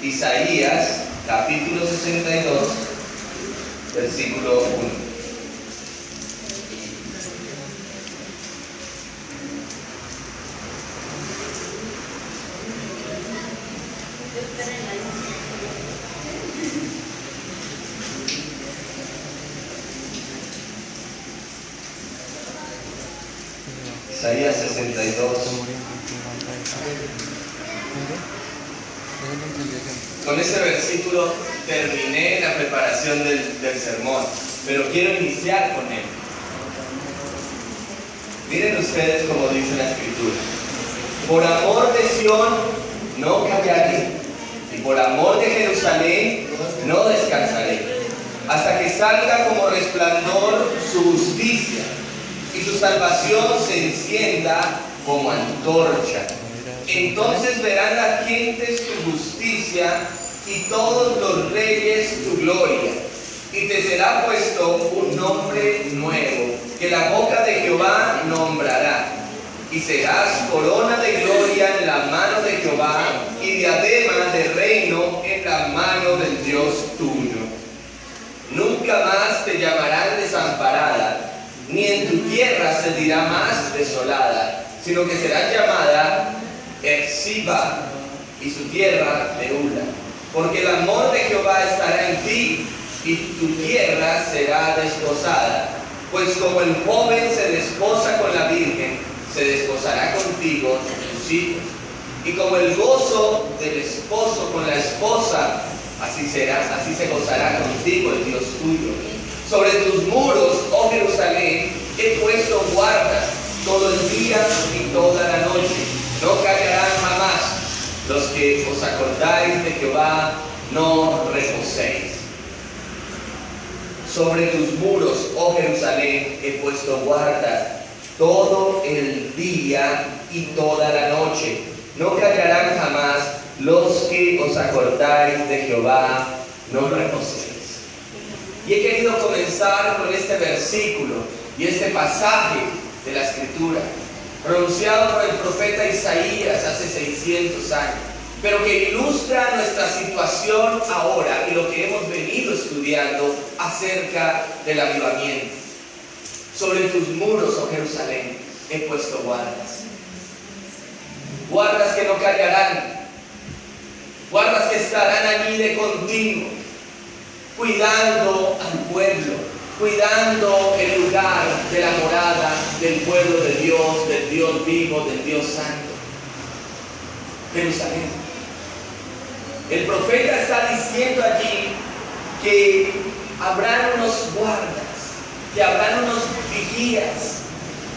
Isaías, capítulo 62, versículo 1. Isaías 62. Con este versículo terminé la preparación del sermón, pero quiero iniciar con él. Miren ustedes cómo dice la Escritura: por amor de Sión no callaré, y por amor de Jerusalén no descansaré, hasta que salga como resplandor su justicia, y su salvación se encienda como antorcha. Entonces verán las gentes tu justicia y todos los reyes tu gloria. Y te será puesto un nombre nuevo, que la boca de Jehová nombrará. Y serás corona de gloria en la mano de Jehová, y diadema de reino en la mano del Dios tuyo. Nunca más te llamarán desamparada, ni en tu tierra se dirá más desolada, sino que será llamada Erziba, y su tierra Beula. Porque el amor de Jehová estará en ti, y tu tierra será desposada. Pues como el joven se desposa con la virgen, se desposará contigo tus hijos. Y como el gozo del esposo con la esposa, así se gozará contigo el Dios tuyo. Sobre tus muros, oh Jerusalén, he puesto guardas todo el día y toda la noche. No callarán jamás. Los que os acordáis de Jehová, no reposéis. Sobre tus muros, oh Jerusalén, he puesto guardas todo el día y toda la noche. No callarán jamás los que os acordáis de Jehová, no reposéis. Y he querido comenzar con este versículo y este pasaje de la Escritura, pronunciado por el profeta Isaías hace 600 años, pero que ilustra nuestra situación ahora y lo que hemos venido estudiando acerca del avivamiento. Sobre tus muros, oh Jerusalén, he puesto guardas. Guardas que no callarán, guardas que estarán allí de continuo, cuidando al pueblo, cuidando el lugar de la morada del pueblo de Dios, del Dios vivo, del Dios santo. Jerusalén. El profeta está diciendo allí que habrán unos guardas, que habrán unos vigías,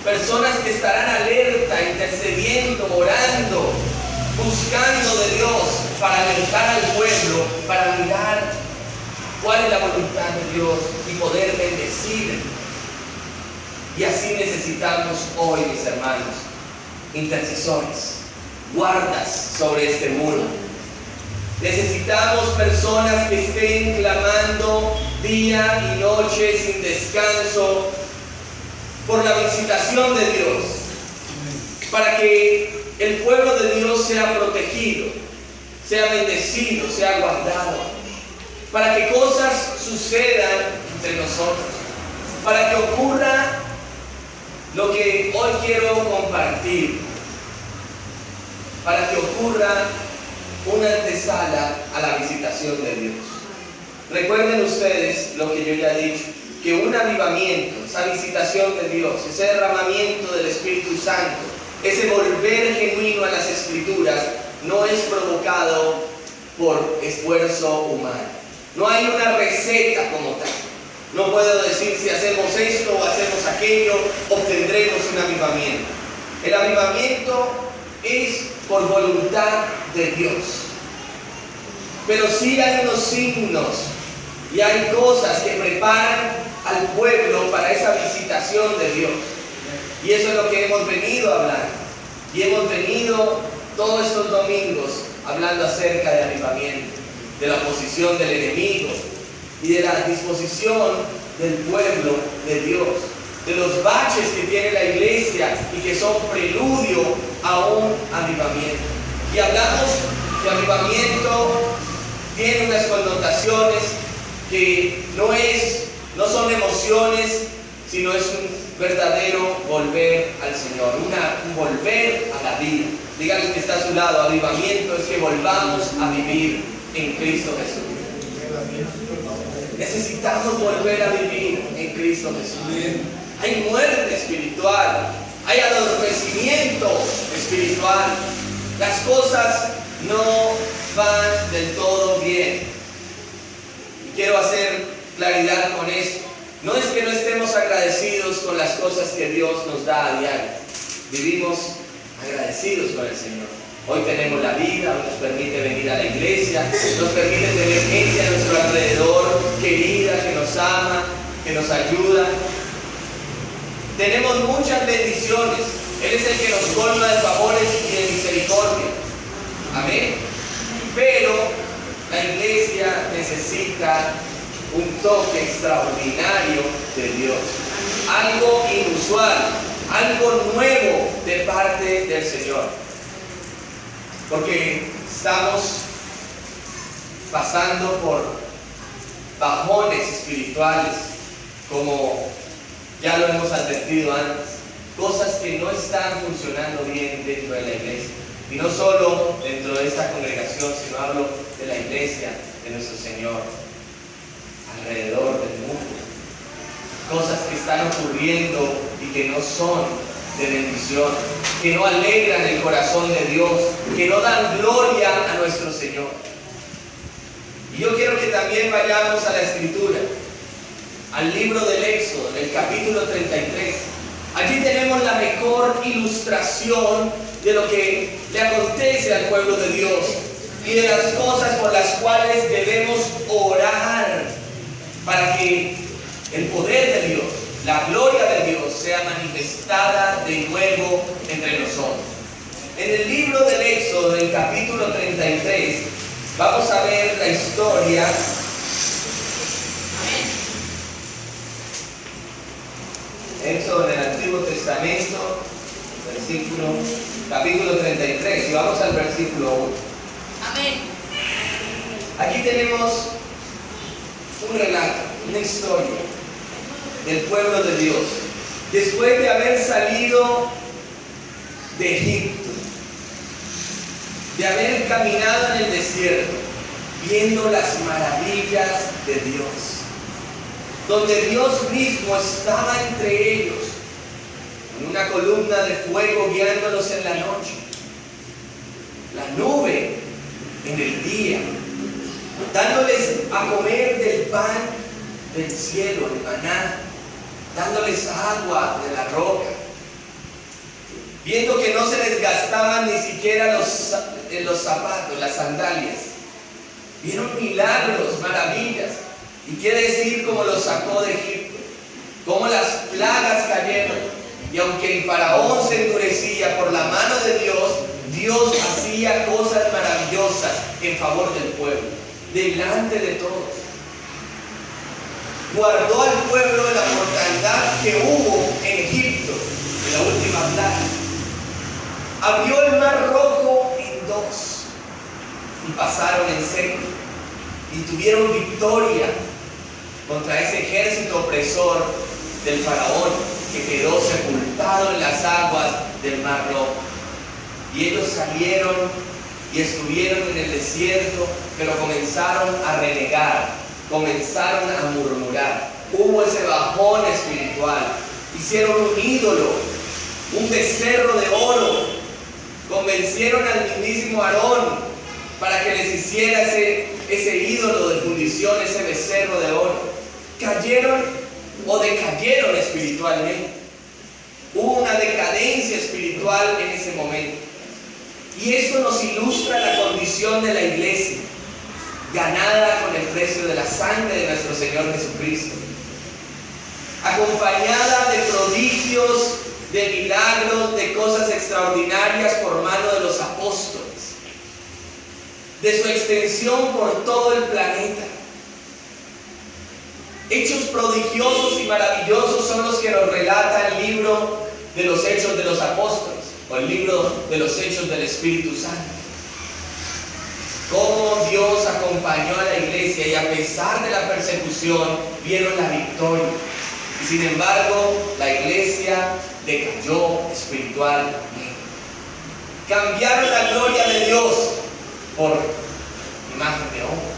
personas que estarán alerta, intercediendo, orando, buscando de Dios para alertar al pueblo, para mirar cuál es la voluntad de Dios y poder bendecir. Y así necesitamos hoy, mis hermanos, intercesores, guardas sobre este muro. Necesitamos personas que estén clamando día y noche sin descanso por la visitación de Dios, para que el pueblo de Dios sea protegido, sea bendecido, sea guardado, para que cosas sucedan entre nosotros, para que ocurra lo que hoy quiero compartir, para que ocurra una antesala a la visitación de Dios. Recuerden ustedes lo que yo ya he dicho, que un avivamiento, esa visitación de Dios, ese derramamiento del Espíritu Santo, ese volver genuino a las Escrituras, no es provocado por esfuerzo humano. No hay una receta como tal. No puedo decir si hacemos esto o hacemos aquello, obtendremos un avivamiento. El avivamiento es por voluntad de Dios. Pero sí hay unos signos y hay cosas que preparan al pueblo para esa visitación de Dios. Y eso es lo que hemos venido a hablar. Y hemos venido todos estos domingos hablando acerca de avivamiento, de la oposición del enemigo y de la disposición del pueblo de Dios, de los baches que tiene la iglesia y que son preludio a un avivamiento. Y hablamos de avivamiento tiene unas connotaciones que no son emociones, sino es un verdadero volver al Señor, un volver a la vida. Díganle que está a su lado, avivamiento es que volvamos a vivir en Cristo Jesús. Necesitamos volver a vivir en Cristo Jesús. Hay muerte espiritual, hay adormecimiento espiritual. Las cosas no van del todo bien. Y quiero hacer claridad con esto. No es que no estemos agradecidos con las cosas que Dios nos da a diario. Vivimos agradecidos con el Señor. Hoy tenemos la vida, hoy nos permite venir a la iglesia, nos permite tener gente a nuestro alrededor, querida, que nos ama, que nos ayuda. Tenemos muchas bendiciones. Él es el que nos colma de favores y de misericordia. Amén. Pero la iglesia necesita un toque extraordinario de Dios. Algo inusual, algo nuevo de parte del Señor. Porque estamos pasando por bajones espirituales, como ya lo hemos advertido antes. Cosas que no están funcionando bien dentro de la iglesia. Y no solo dentro de esta congregación, sino hablo de la iglesia de nuestro Señor, alrededor del mundo. Cosas que están ocurriendo y que no son de bendición, que no alegran el corazón de Dios, que no dan gloria a nuestro Señor. Y yo quiero que también vayamos a la Escritura, al libro del Éxodo, el capítulo 33. Allí tenemos la mejor ilustración de lo que le acontece al pueblo de Dios y de las cosas por las cuales debemos orar para que el poder de Dios, la gloria de Dios sea manifestada de nuevo entre nosotros. En el libro del Éxodo, del capítulo 33, vamos a ver la historia Éxodo en el Antiguo Testamento, capítulo 33, y vamos al versículo 1. Amén. Aquí tenemos un relato, una historia del pueblo de Dios, después de haber salido de Egipto, de haber caminado en el desierto, viendo las maravillas de Dios, donde Dios mismo estaba entre ellos, en una columna de fuego guiándolos en la noche, la nube en el día, dándoles a comer del pan del cielo, el maná, dándoles agua de la roca, viendo que no se les gastaban ni siquiera los zapatos, las sandalias. Vieron milagros, maravillas, y quiere decir cómo los sacó de Egipto, cómo las plagas cayeron, y aunque el faraón se endurecía por la mano de Dios, Dios hacía cosas maravillosas en favor del pueblo, delante de todos. Guardó al pueblo de la mortandad que hubo en Egipto, en la última plaga. Abrió el mar rojo en dos, y pasaron en seco, y tuvieron victoria contra ese ejército opresor del faraón que quedó sepultado en las aguas del mar rojo. Y ellos salieron y estuvieron en el desierto, pero comenzaron a renegar, comenzaron a murmurar. Hubo ese bajón espiritual. Hicieron un ídolo, un becerro de oro. Convencieron al mismísimo Aarón para que les hiciera ese ídolo de fundición, ese becerro de oro. Cayeron o decayeron espiritualmente. Hubo una decadencia espiritual en ese momento. Y esto nos ilustra la condición de la iglesia, ganada con el precio de la sangre de nuestro Señor Jesucristo, acompañada de prodigios, de milagros, de cosas extraordinarias por mano de los apóstoles, de su extensión por todo el planeta. Hechos prodigiosos y maravillosos son los que nos relata el libro de los Hechos de los Apóstoles, o el libro de los Hechos del Espíritu Santo. Cómo Dios acompañó a la iglesia y a pesar de la persecución vieron la victoria. Y sin embargo, la iglesia decayó espiritualmente. Cambiaron la gloria de Dios por imagen de hombres,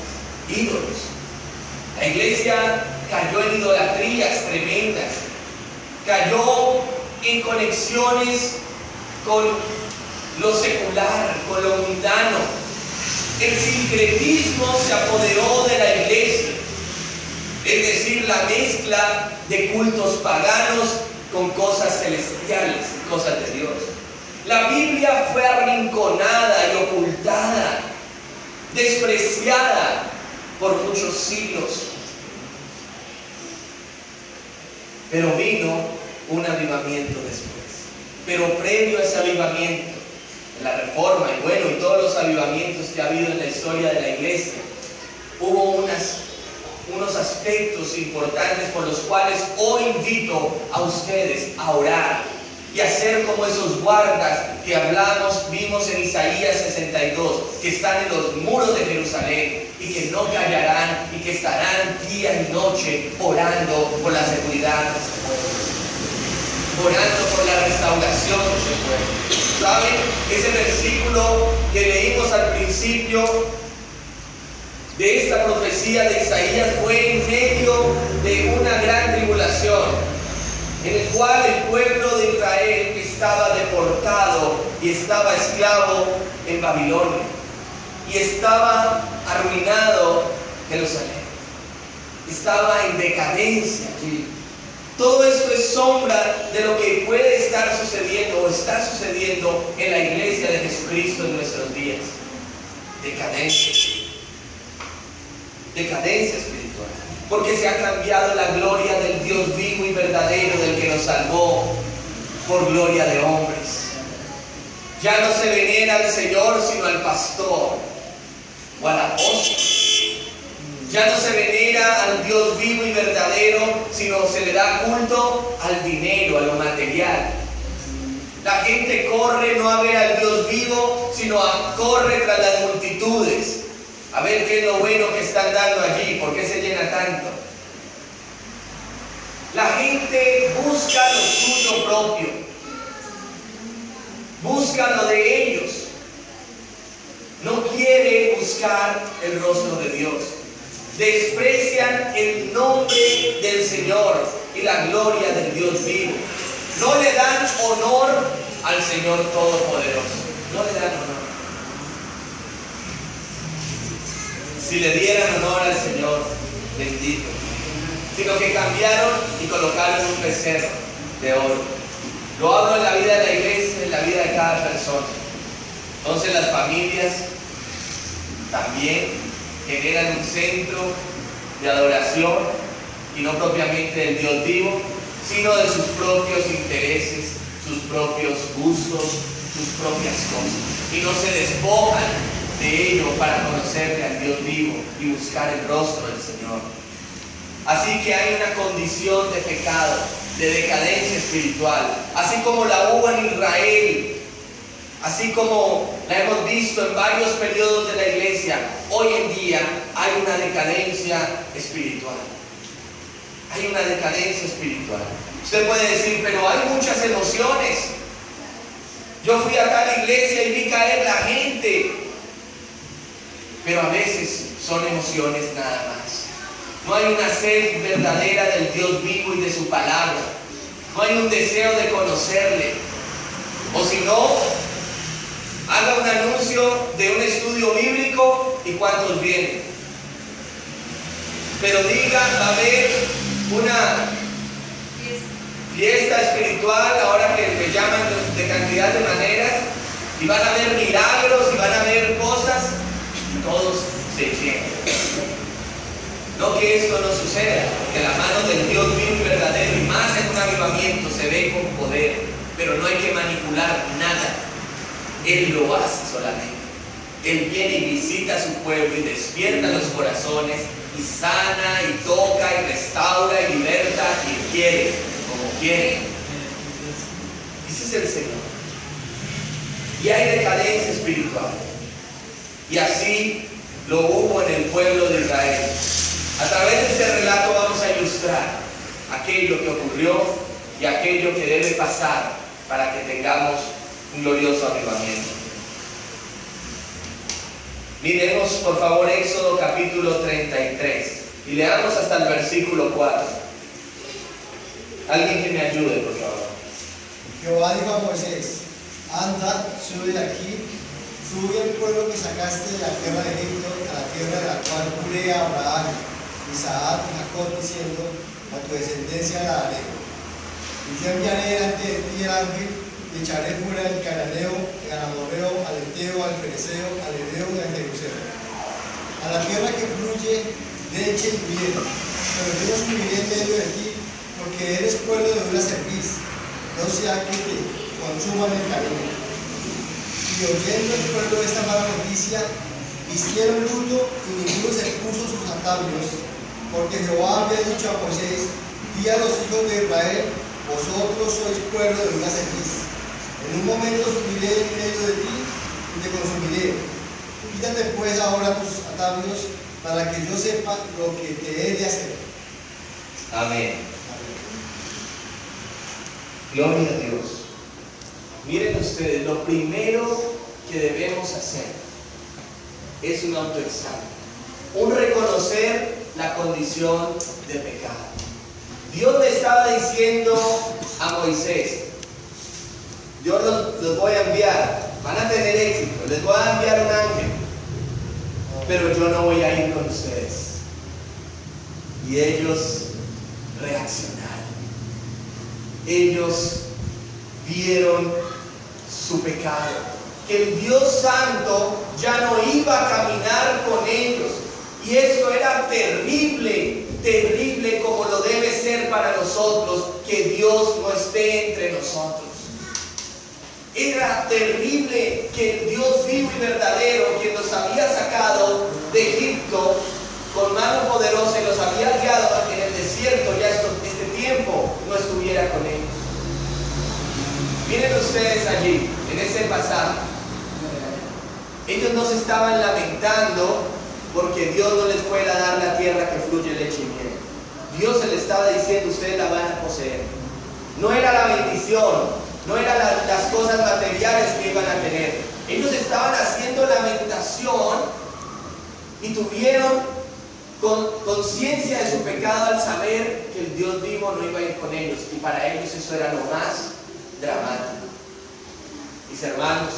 ídolos. La iglesia cayó en idolatrías tremendas, cayó en conexiones con lo secular, con lo mundano. El sincretismo se apoderó de la iglesia, es decir, la mezcla de cultos paganos con cosas celestiales, cosas de Dios. La Biblia fue arrinconada y ocultada, despreciada por muchos siglos. Pero vino un avivamiento después. Pero previo a ese avivamiento, en la Reforma y bueno, y todos los avivamientos que ha habido en la historia de la iglesia, hubo unos aspectos importantes por los cuales hoy invito a ustedes a orar y a ser como esos guardas que vimos en Isaías 62, que están en los muros de Jerusalén y que no callarán y que estarán día y noche orando por la seguridad de su pueblo, orando por la restauración de su pueblo. ¿Saben? Ese versículo que leímos al principio de esta profecía de Isaías fue en medio de una gran tribulación, en el cual el pueblo de Israel estaba deportado y estaba esclavo en Babilonia, y estaba arruinado Jerusalén, estaba en decadencia. Todo esto es sombra de lo que puede estar sucediendo o está sucediendo en la iglesia de Jesucristo en nuestros días. Decadencia espiritual, porque se ha cambiado la gloria del Dios vivo y verdadero, del que nos salvó, por gloria de hombres. Ya no se venera al Señor sino al pastor o al apóstol. Ya no se venera al Dios vivo y verdadero, sino se le da culto al dinero, a lo material. La gente corre no a ver al Dios vivo, sino corre tras las multitudes, a ver qué es lo bueno que están dando allí, por qué se llena tanto. La gente busca lo suyo propio, busca lo de ellos, no quiere buscar el rostro de Dios. Desprecian el nombre del Señor y la gloria del Dios vivo. No le dan honor al Señor Todopoderoso. No le dan honor. Si le dieran honor al Señor, bendito. Sino que cambiaron y colocaron un becerro de oro. Lo hablo en la vida de la iglesia, en la vida de cada persona. Entonces las familias también generan un centro de adoración, y no propiamente del Dios vivo, sino de sus propios intereses, sus propios gustos, sus propias cosas, y no se despojan de ello para conocerle al Dios vivo y buscar el rostro del Señor. Así que hay una condición de pecado, de decadencia espiritual, así como la hubo en Israel, así como la hemos visto en varios periodos de la iglesia. Hoy en día hay una decadencia espiritual. Hay una decadencia espiritual. Usted puede decir, pero hay muchas emociones. Yo fui a tal iglesia y vi caer la gente. Pero a veces son emociones nada más. No hay una sed verdadera del Dios vivo y de su palabra. No hay un deseo de conocerle. O si no, haga un anuncio de un estudio bíblico y cuántos vienen. Pero diga, va a haber una fiesta espiritual, ahora que me llaman de cantidad de maneras, y van a haber milagros y van a haber cosas, y todos se llenan. No que esto no suceda, que la mano del Dios vivo y verdadero, y más en un avivamiento, se ve con poder, pero no hay que manipular nada. Él lo hace solamente. Él viene y visita a su pueblo y despierta los corazones y sana y toca y restaura y liberta y quiere, como quiere. Ese es el Señor. Y hay decadencia espiritual. Y así lo hubo en el pueblo de Israel. A través de este relato vamos a ilustrar aquello que ocurrió y aquello que debe pasar para que tengamos un glorioso avivamiento. Miremos por favor Éxodo capítulo 33 y leamos hasta el versículo 4. Alguien que me ayude, por favor. Jehová dijo a Moisés: anda, sube de aquí, sube el pueblo que sacaste de la tierra de Egipto, a la tierra de la cual juré a Abraham, Isaac y Jacob, diciendo: a tu descendencia la daré. Y yo enviaré delante de ti el ángel, y echaré fuera el cananeo, el amorreo, al eteo, al fereceo, al heveo y al jebuseo, a la tierra que fluye leche y miel. Pero yo no subiré en medio de ti, porque eres pueblo de dura cerviz, no sea que te consuman el camino. Y oyendo el pueblo esta mala noticia, hicieron luto y ninguno se puso sus atavios, porque Jehová había dicho a Moisés: di a los hijos de Israel: vosotros sois pueblo de dura cerviz. En un momento subiré en medio de ti y te consumiré. Quítate pues ahora tus atavios, para que yo sepa lo que te he de hacer. Amén. Gloria a Dios. Miren ustedes, lo primero que debemos hacer es un autoexamen, un reconocer la condición de pecado. Dios le estaba diciendo a Moisés: yo los voy a enviar, van a tener éxito, les voy a enviar un ángel, pero yo no voy a ir con ustedes. Y ellos reaccionaron. Ellos vieron su pecado, que el Dios Santo ya no iba a caminar con ellos. Y eso era terrible, terrible, como lo debe ser para nosotros, que Dios no esté entre nosotros. Era terrible que el Dios vivo y verdadero, quien nos había sacado de Egipto con mano poderosa y los había guiado en el desierto ya este tiempo, no estuviera con ellos. Miren ustedes allí, en ese pasaje, ellos no se estaban lamentando porque Dios no les fuera a dar la tierra que fluye leche y miel. Dios se les estaba diciendo: ustedes la van a poseer. No era la bendición, no eran las cosas materiales que iban a tener. Ellos estaban haciendo lamentación y tuvieron conciencia de su pecado al saber que el Dios vivo no iba a ir con ellos, y para ellos eso era lo más dramático. Mis hermanos,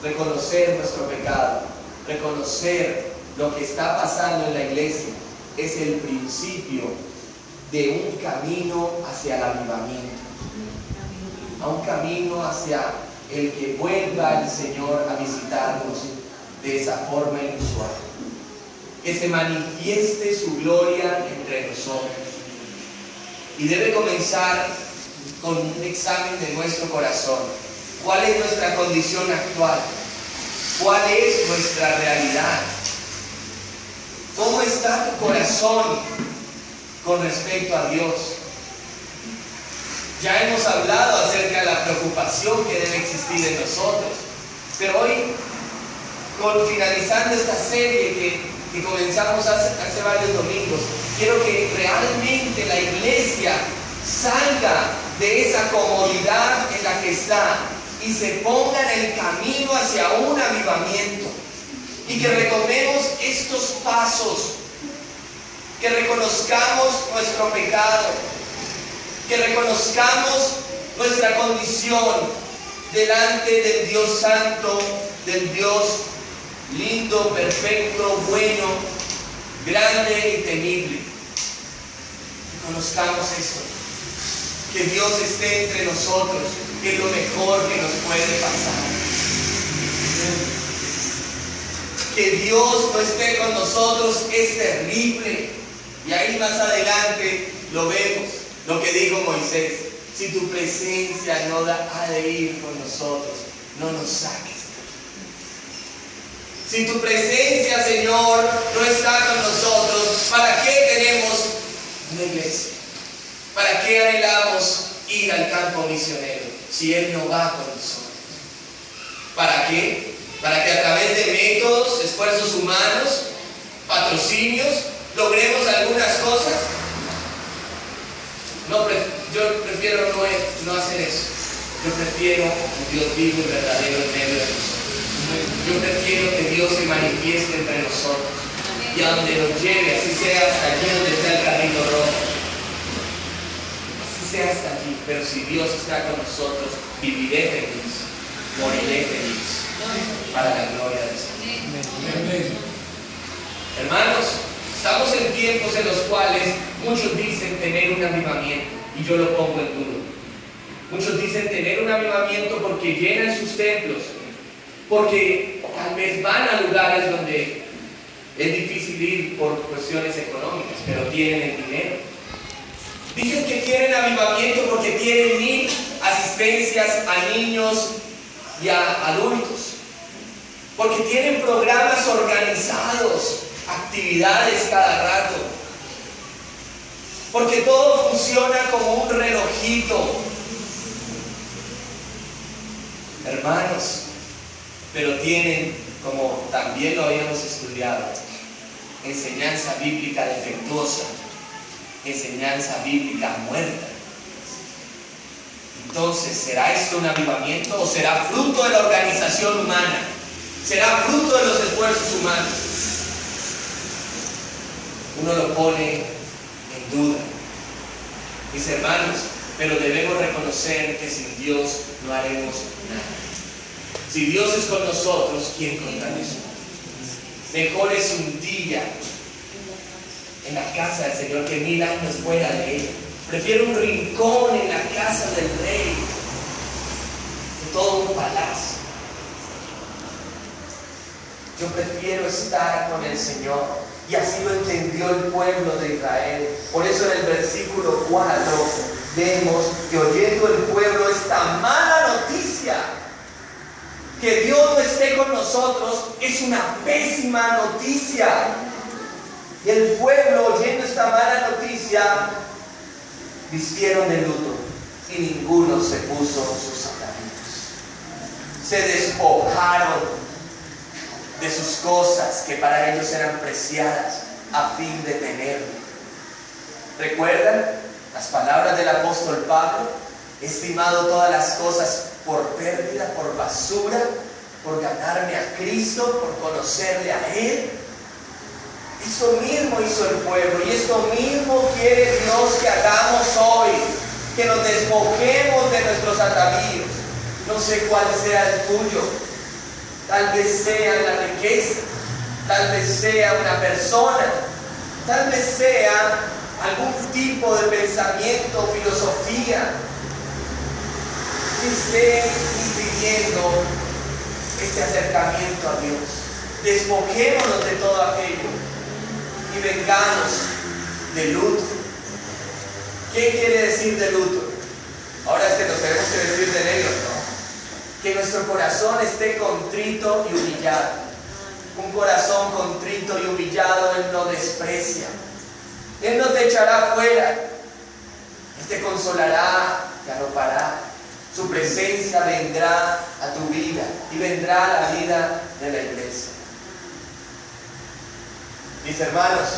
reconocer nuestro pecado, reconocer lo que está pasando en la iglesia, es el principio de un camino hacia el avivamiento, a un camino hacia el que vuelva el Señor a visitarnos de esa forma inusual, que se manifieste su gloria entre nosotros. Y debe comenzar con un examen de nuestro corazón. ¿Cuál es nuestra condición actual? ¿Cuál es nuestra realidad? ¿Cómo está tu corazón con respecto a Dios? Ya hemos hablado acerca de la preocupación que debe existir en nosotros, pero hoy, finalizando esta serie que comenzamos hace varios domingos, quiero que realmente la iglesia salga de esa comodidad en la que está y se ponga en el camino hacia un avivamiento, y que retomemos estos pasos, que reconozcamos nuestro pecado, que reconozcamos nuestra condición delante del Dios Santo, del Dios lindo, perfecto, bueno, grande y temible. Conozcamos eso, que Dios esté entre nosotros, que es lo mejor que nos puede pasar. Que Dios no esté con nosotros es terrible. Y ahí más adelante lo vemos, lo que dijo Moisés: si tu presencia no ha de ir con nosotros, no nos saques. Si tu presencia, Señor, no está con nosotros, ¿para qué tenemos una iglesia? ¿Para qué anhelamos ir al campo misionero si Él no va con nosotros? ¿Para qué? para que a través de métodos, esfuerzos humanos, patrocinios, logremos algunas cosas. No, yo prefiero no hacer eso. Yo prefiero un Dios vivo y verdadero en medio de nosotros. Yo prefiero que Dios se manifieste entre nosotros y a donde nos lleve, así sea hasta allí donde está el carrito rojo. Así sea hasta allí, pero si Dios está con nosotros, viviré feliz, moriré feliz, para la gloria del Señor. Hermanos, estamos en tiempos en los cuales muchos dicen tener un avivamiento, y yo lo pongo en duda. Muchos dicen tener un avivamiento porque llenan sus templos, porque tal vez van a lugares donde es difícil ir por cuestiones económicas, pero tienen el dinero. Dicen que quieren avivamiento porque tienen 1000 asistencias a niños y a adultos, porque tienen programas organizados, actividades cada rato, porque todo funciona como un relojito. Hermanos, pero tienen, como también lo habíamos estudiado, enseñanza bíblica defectuosa, enseñanza bíblica muerta. Entonces, ¿será esto un avivamiento o será fruto de la organización humana? ¿Será fruto de los esfuerzos humanos? Uno lo pone en duda. Mis hermanos, pero debemos reconocer que sin Dios no haremos nada. Si Dios es con nosotros, ¿quién contra nosotros? Mejor es un día en la casa del Señor que 1000 años fuera de ella. Prefiero un rincón en la casa del rey que todo un palacio. Yo prefiero estar con el Señor, y así lo entendió el pueblo de Israel. Por eso en el versículo 4 vemos que oyendo el pueblo esta mala noticia, que Dios no esté con nosotros, es una pésima noticia. Y el pueblo, oyendo esta mala noticia, vistieron de luto y ninguno se puso sus atavíos. Se despojaron de sus cosas que para ellos eran preciadas a fin de tenerlo. ¿Recuerdan las palabras del apóstol Pablo? He estimado todas las cosas por pérdida, por basura, por ganarme a Cristo, por conocerle a Él. Esto mismo hizo el pueblo, y esto mismo quiere Dios que hagamos hoy, que nos despojemos de nuestros atavíos. No sé cuál sea el tuyo, tal vez sea la riqueza, tal vez sea una persona, tal vez sea algún tipo de pensamiento, filosofía, que esté impidiendo este acercamiento a Dios. Despojémonos de todo aquello y vengamos de luto. ¿Qué quiere decir de luto? Ahora es que nos tenemos que vestir de negro, ¿no? Que nuestro corazón esté contrito y humillado. Un corazón contrito y humillado Él no desprecia. Él no te echará fuera. Él te consolará, te arropará. Su presencia vendrá a tu vida y vendrá a la vida de la iglesia. Mis hermanos,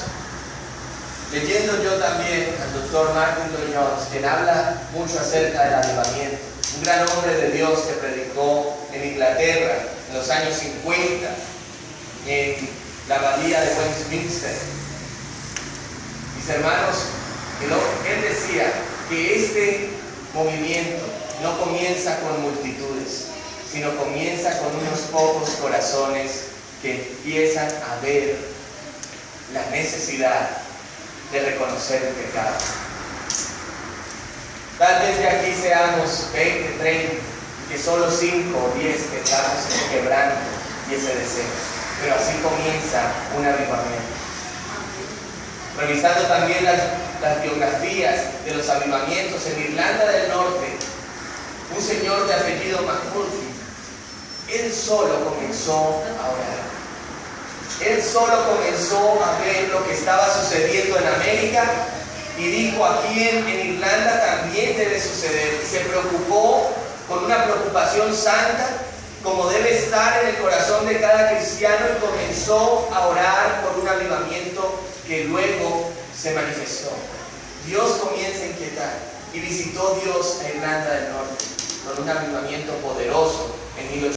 leyendo yo también al doctor Martin Lloyd-Jones, quien habla mucho acerca del avivamiento, un gran hombre de Dios que predicó en Inglaterra en los años 50, en la abadía de Westminster. Mis hermanos, él decía que este movimiento no comienza con multitudes, sino comienza con unos pocos corazones que empiezan a ver la necesidad de reconocer el pecado. Tal vez de aquí seamos 20, 30, que solo 5 o 10 tengamos ese quebranto y ese deseo. Pero así comienza un avivamiento. Revisando también las biografías de los avivamientos en Irlanda del Norte, un señor de apellido McMurphy, él solo comenzó a orar. Él solo comenzó a ver lo que estaba sucediendo en América y dijo: aquí en Irlanda también debe suceder. Y se preocupó con una preocupación santa como debe estar en el corazón de cada cristiano, y comenzó a orar por un avivamiento que luego se manifestó. Dios comienza a inquietar, y visitó Dios a Irlanda del Norte con un avivamiento poderoso en 1800.